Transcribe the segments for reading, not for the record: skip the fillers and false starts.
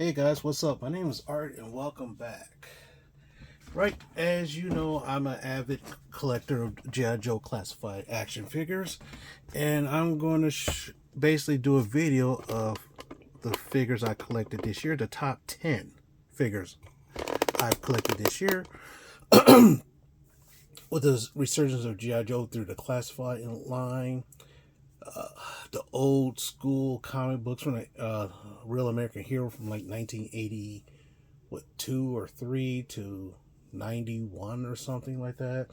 Hey guys, what's up? My name is Art and welcome back. Right, as you know, I'm an avid collector of G.I. Joe classified action figures, and I'm going to basically do a video of the figures I collected this year, the top 10 figures I've collected this year. With the resurgence of G.I. Joe through the classified line, the old school comic books from Real American Hero from like 1980, what, 2 or 3 to 91 or something like that.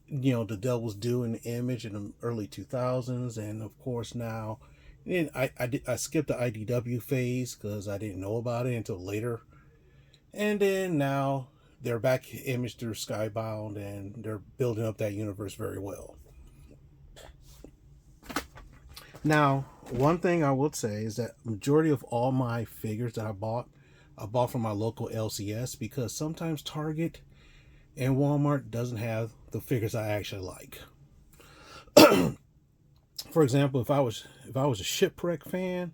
You know, the Devil's Due in the Image in the early 2000s, and of course now, and I skipped the IDW phase because I didn't know about it until later, and then now they're back Image through Skybound, and they're building up that universe very well. Now, one thing I would say is that majority of all my figures that I bought from my local LCS, because sometimes Target and Walmart doesn't have the figures I actually like. For example, if I was a Shipwreck fan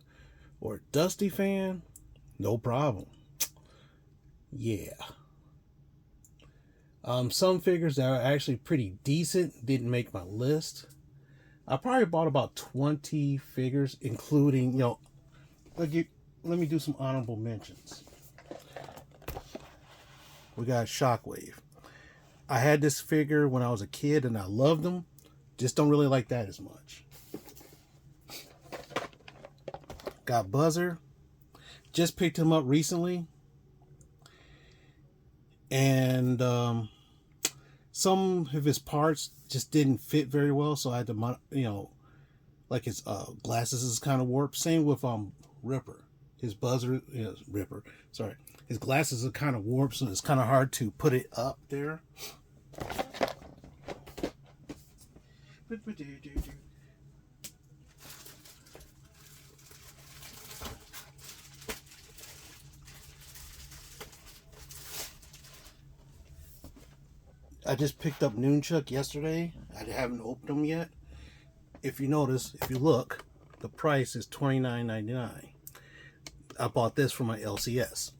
or a Dusty fan, no problem. Yeah. Some figures that are actually pretty decent didn't make my list. I probably bought about 20 figures, including, you know, let me do some honorable mentions. We got Shockwave. I had this figure when I was a kid and I loved them. Just don't really like that as much. Got Buzzer. Just picked him up recently. And some of his parts just didn't fit very well, so I had to, you know, like his glasses is kind of warped. Same with Ripper. His buzzer is Ripper. Sorry, his glasses are kind of warped, so it's kind of hard to put it up there. I just picked up Nunchuck yesterday. I haven't opened them yet. If you notice, if you look, the price is $29.99. I bought this from my LCS.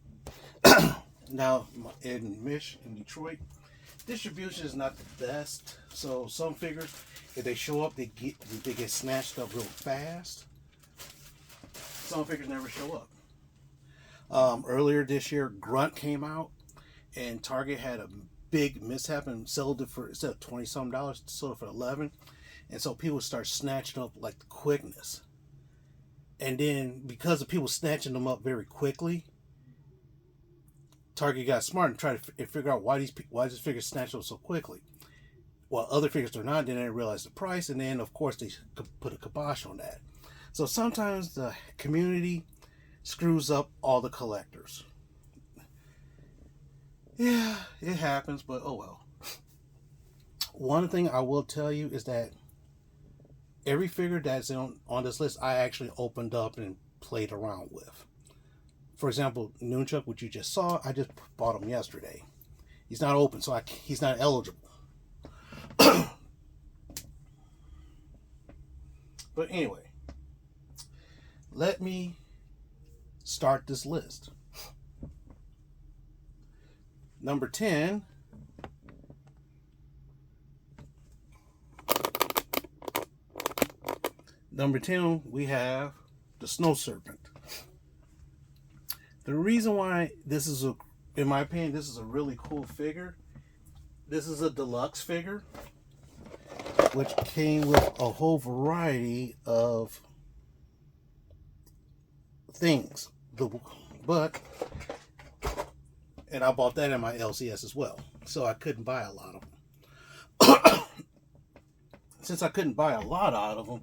Now, in Detroit, distribution is not the best. So some figures, if they show up, they get snatched up real fast. Some figures never show up. Earlier this year, Grunt came out, and Target had a big mishap and sold it for, instead of $20-some, sold it for $11, and so people start snatching up like the quickness. And then because of people snatching them up very quickly, Target got smart and tried to figure out why this figure snatched up so quickly. While other figures are not, they didn't realize the price, and then of course they put a kibosh on that. So sometimes the community screws up all the collectors. Yeah, it happens, but oh well. One thing I will tell you is that every figure that's on this list, I actually opened up and played around with. For example, Nunchuck, which you just saw, I just bought him yesterday. He's not open, so he's not eligible. But anyway, let me start this list. Number 10, we have the Snow Serpent. The reason why this is, in my opinion, this is a really cool figure. This is a deluxe figure, which came with a whole variety of things. And I bought that in my LCS as well, so I couldn't buy a lot of them. Since I couldn't buy a lot out of them,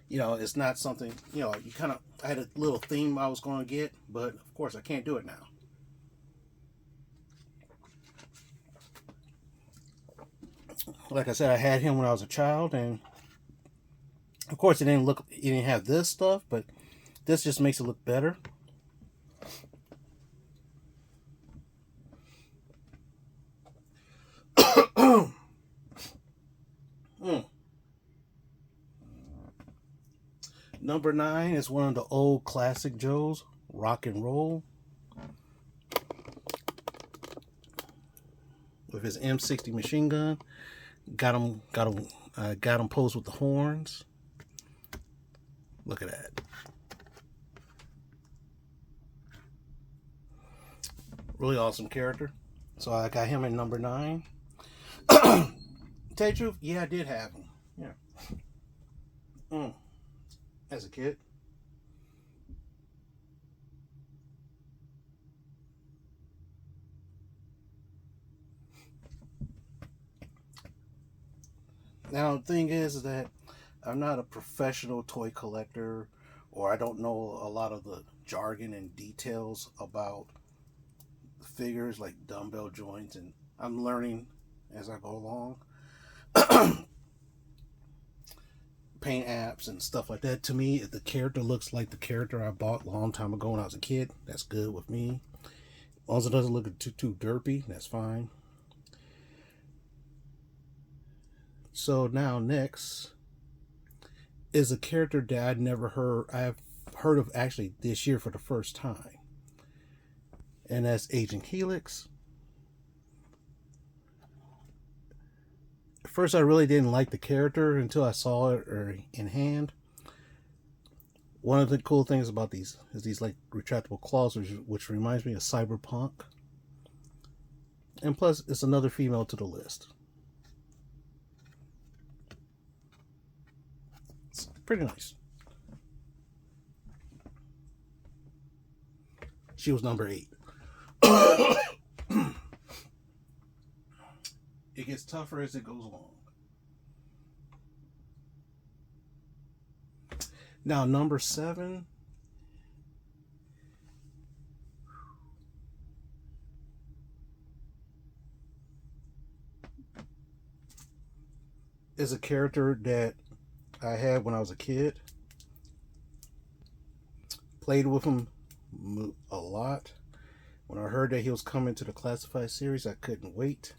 you know, it's not something, you know, I had a little theme I was going to get, but of course I can't do it now. Like I said, I had him when I was a child, and of course it didn't have this stuff, but this just makes it look better. Number 9 is one of the old classic Joes, rock and roll with his M60 machine gun. Got him posed with the horns. Look at that. Really awesome character. So I got him at number 9. Tell you the truth, yeah, I did have him. Yeah. As a kid. Now the thing is that I'm not a professional toy collector, or I don't know a lot of the jargon and details about figures like dumbbell joints, and I'm learning as I go along. Paint apps and stuff like that. To me, if the character looks like the character I bought a long time ago when I was a kid, that's good with me. As long as it doesn't look too derpy, that's fine. So now next is a character that I've heard of actually this year for the first time. And that's Agent Helix. At first I really didn't like the character until I saw it in hand. One of the cool things about these is these like retractable claws, which reminds me of Cyberpunk. And plus, it's another female to the list. It's pretty nice. She was number 8. It gets tougher as it goes along. Now, number 7. Is a character that I had when I was a kid. Played with him a lot. When I heard that he was coming to the Classified series, I couldn't wait.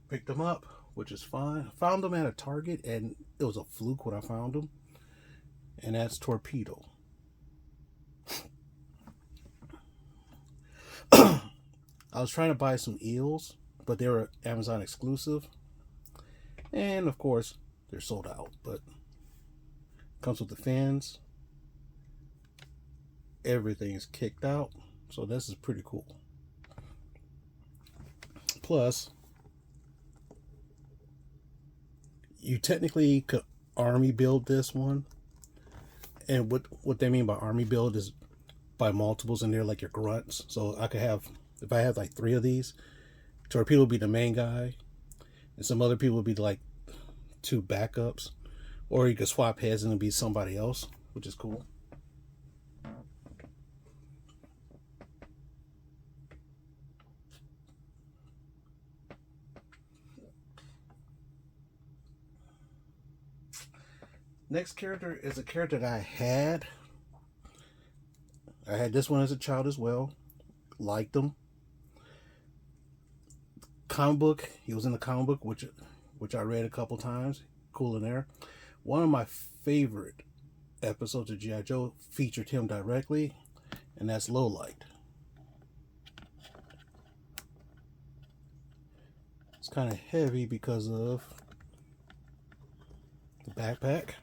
Picked him up, which is fine. Found him at a Target, and it was a fluke when I found him. And that's Torpedo. I was trying to buy some eels, but they were Amazon exclusive. And of course, they're sold out. But comes with the fins. Everything's kicked out. So this is pretty cool. Plus, you technically could army build this one. And what they mean by army build is by multiples in there, like your grunts. So I could have, if I had like 3 of these, Torpedo would be the main guy, and some other people would be like 2 backups, or you could swap heads and it'd be somebody else, which is cool. Next character is a character that I had. I had this one as a child as well. Liked him. Comic book. He was in the comic book, which I read a couple times. Cool in there. One of my favorite episodes of G.I. Joe featured him directly, and that's Lowlight. It's kind of heavy because of the backpack.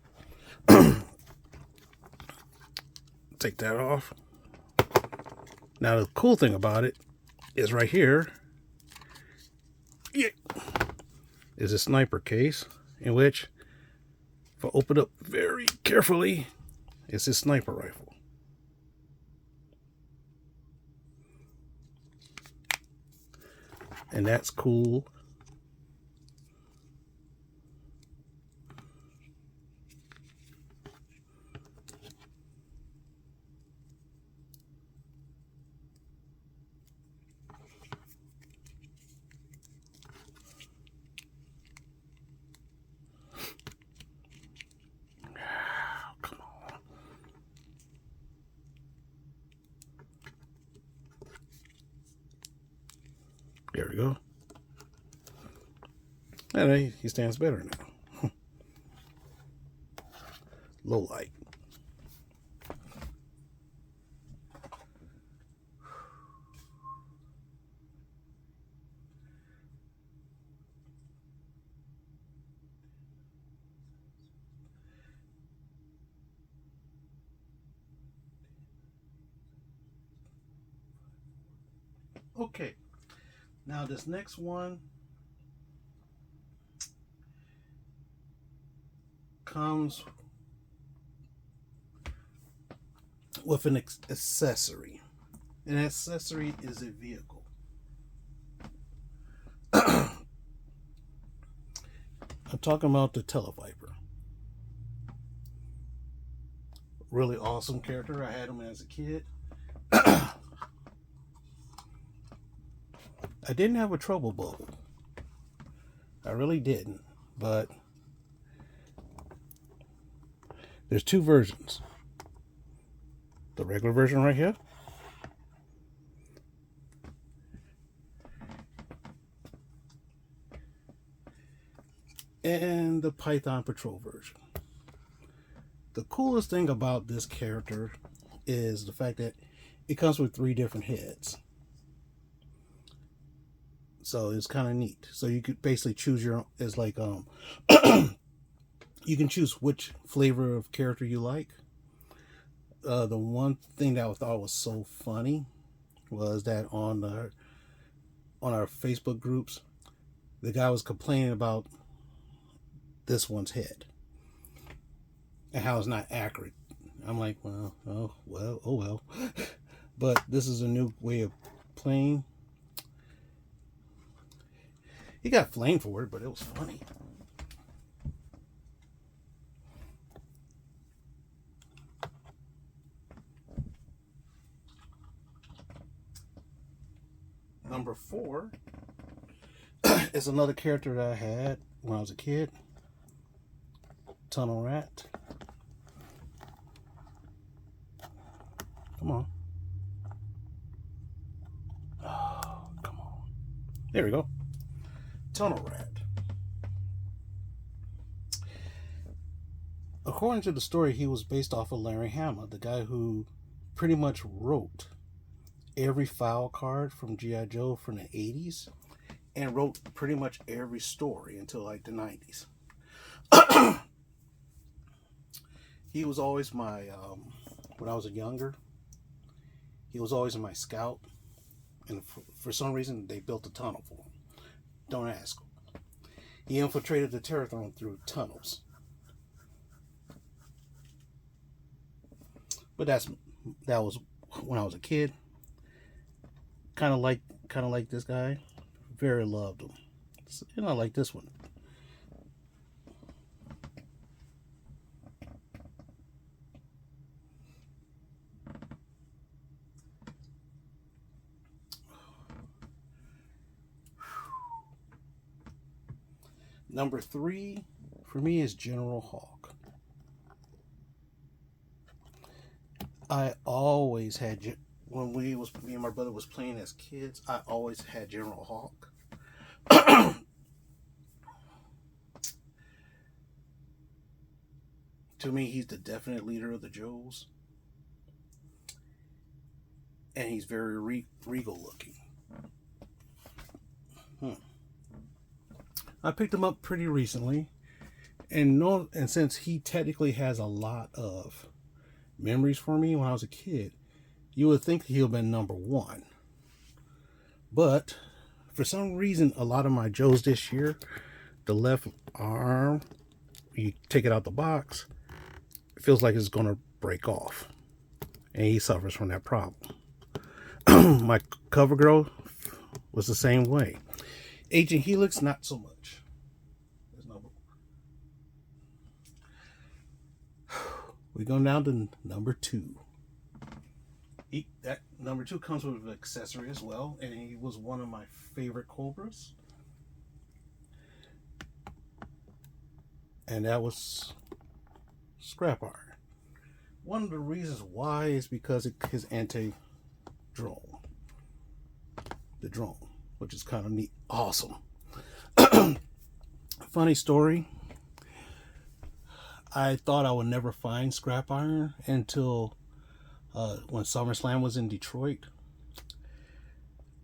Take that off. Now the cool thing about it is right here is a sniper case, in which, if I open up very carefully, it's his sniper rifle. And that's cool. There we go. And he stands better now. Lowlight. Okay, now this next one comes with an accessory. An accessory is a vehicle. I'm talking about the Televiper. Really awesome character. I had him as a kid. I didn't have a trouble bubble. I really didn't. But there's two versions. The regular version right here. And the Python Patrol version. The coolest thing about this character is the fact that it comes with 3 different heads. So it's kind of neat. So you could basically choose your own. It's like you can choose which flavor of character you like. The one thing that I thought was so funny was that on our Facebook groups, the guy was complaining about this one's head and how it's not accurate. I'm like, oh well. But this is a new way of playing. He got flamed for it, but it was funny. Number 4 is another character that I had when I was a kid. Tunnel Rat. Come on. Oh, come on. There we go. Tunnel Rat. According to the story, he was based off of Larry Hama, the guy who pretty much wrote every file card from G.I. Joe from the 80s and wrote pretty much every story until like the 90s. He was always my, when I was younger, he was always my scout. And for some reason, they built a tunnel for him. Don't ask him. He infiltrated the Terrathrone through tunnels. But that was when I was a kid. Kind of like this guy. Very loved him. I like this one. Number 3 for me is General Hawk. I always had, when me and my brother was playing as kids, I always had General Hawk. To me, he's the definite leader of the Joes. And he's very regal looking. I picked him up pretty recently. And since he technically has a lot of memories for me when I was a kid, you would think he'll have been number 1. But for some reason, a lot of my Joes this year, the left arm, you take it out the box, it feels like it's going to break off. And he suffers from that problem. My cover girl was the same way. Agent Helix, not so much. We go down to number 2. That number 2 comes with an accessory as well, and he was one of my favorite Cobras. And that was Scrap Iron. One of the reasons why is because his anti-drone. The drone, which is kind of neat. Awesome. Funny story. I thought I would never find Scrap Iron until when SummerSlam was in Detroit.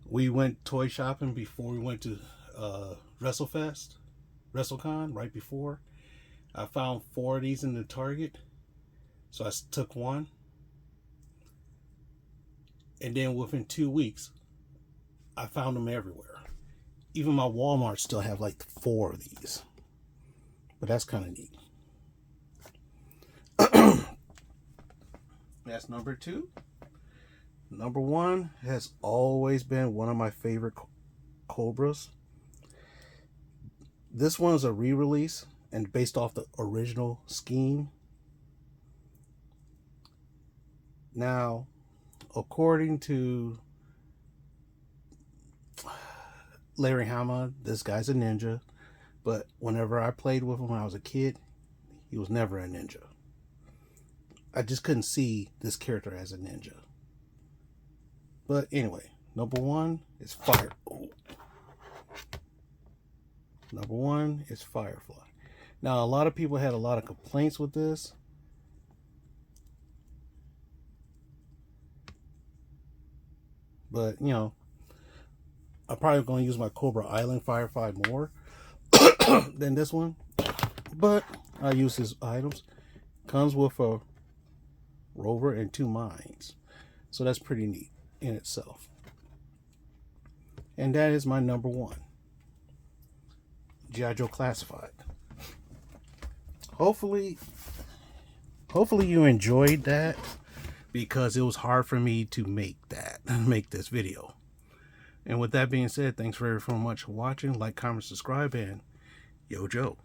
We went toy shopping before we went to WrestleCon, right before. I found 4 of these in the Target. So I took one. And then within 2 weeks, I found them everywhere. Even my Walmart still have like 4 of these. But that's kind of neat. That's number 2. Number 1 has always been one of my favorite Cobras. This one's a re-release and based off the original scheme. Now, according to Larry Hama, this guy's a ninja, but whenever I played with him when I was a kid, he was never a ninja. I just couldn't see this character as a ninja. But anyway, number 1 is Fire. Oh. Number 1 is Firefly. Now, a lot of people had a lot of complaints with this. But, you know, I'm probably going to use my Cobra Island Firefly more than this one. But I use his items. Comes with a rover and 2 mines. So that's pretty neat in itself. And that is my number 1. G.I. Joe Classified. Hopefully you enjoyed that, because it was hard for me to make this video. And with that being said, thanks very much for watching. Like, comment, subscribe, and yo Joe.